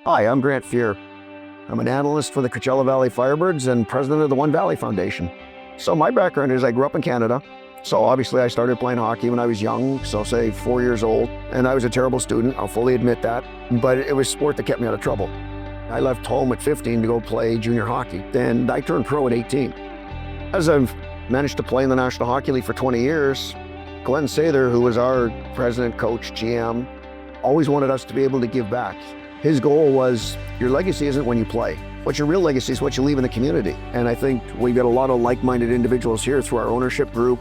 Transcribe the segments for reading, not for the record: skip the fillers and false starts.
Hi, I'm Grant Fuhr. I'm an analyst for the Coachella Valley Firebirds and president of the One Valley Foundation. So my background is I grew up in Canada. So obviously I started playing hockey when I was young, so say 4 years old. And I was a terrible student, I'll fully admit that. But it was sport that kept me out of trouble. I left home at 15 to go play junior hockey. Then I turned pro at 18. As I've managed to play in the National Hockey League for 20 years, Glenn Sather, who was our president, coach, GM, always wanted us to be able to give back. His goal was, your legacy isn't when you play. What's your real legacy is what you leave in the community. And I think we've got a lot of like-minded individuals here through our ownership group,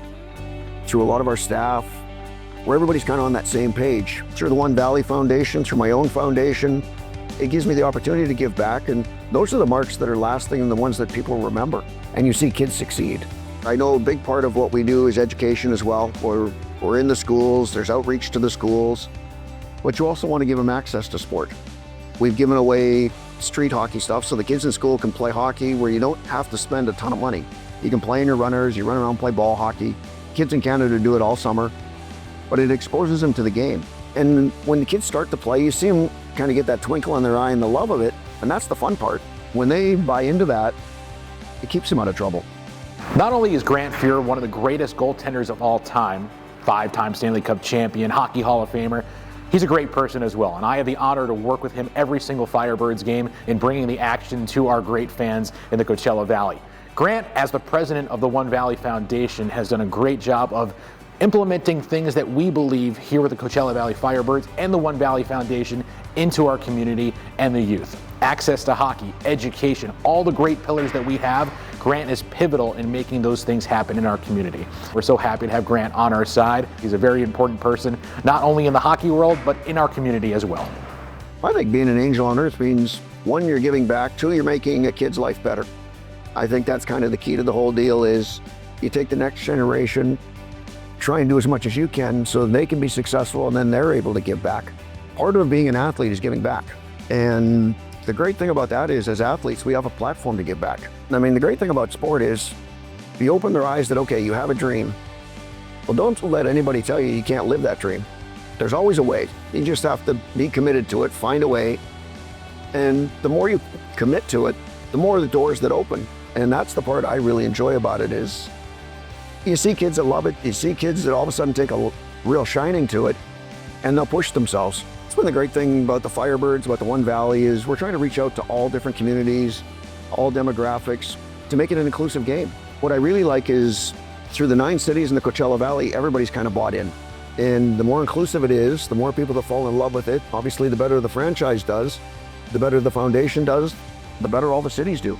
through a lot of our staff, where everybody's kind of on that same page. Through the One Valley Foundation, through my own foundation, it gives me the opportunity to give back. And those are the marks that are lasting and the ones that people remember. And you see kids succeed. I know a big part of what we do is education as well. We're in the schools, there's outreach to the schools, but you also want to give them access to sport. We've given away street hockey stuff so the kids in school can play hockey where you don't have to spend a ton of money. You can play in your runners, you run around and play ball hockey. Kids in Canada do it all summer, but it exposes them to the game. And when the kids start to play, you see them kind of get that twinkle in their eye and the love of it, and that's the fun part. When they buy into that, it keeps them out of trouble. Not only is Grant Fuhr one of the greatest goaltenders of all time, 5-time Stanley Cup champion, Hockey Hall of Famer, he's a great person as well, and I have the honor to work with him every single Firebirds game in bringing the action to our great fans in the Coachella Valley. Grant, as the president of the One Valley Foundation, has done a great job of implementing things that we believe here with the Coachella Valley Firebirds and the One Valley Foundation into our community and the youth. Access to hockey, education, all the great pillars that we have, Grant is pivotal in making those things happen in our community. We're so happy to have Grant on our side. He's a very important person, not only in the hockey world, but in our community as well. I think being an angel on earth means, one, you're giving back, two, you're making a kid's life better. I think that's kind of the key to the whole deal is you take the next generation, try and do as much as you can so they can be successful and then they're able to give back. Part of being an athlete is giving back. And the great thing about that is, as athletes, we have a platform to give back. I mean, the great thing about sport is, if you open their eyes that, okay, you have a dream, well, don't let anybody tell you you can't live that dream. There's always a way. You just have to be committed to it, find a way. And the more you commit to it, the more the doors that open. And that's the part I really enjoy about it is, you see kids that love it, you see kids that all of a sudden take a real shining to it, and they'll push themselves. That's been the great thing about the Firebirds, about the One Valley, is we're trying to reach out to all different communities, all demographics, to make it an inclusive game. What I really like is, through the 9 cities in the Coachella Valley, everybody's kind of bought in. And the more inclusive it is, the more people that fall in love with it, obviously the better the franchise does, the better the foundation does, the better all the cities do.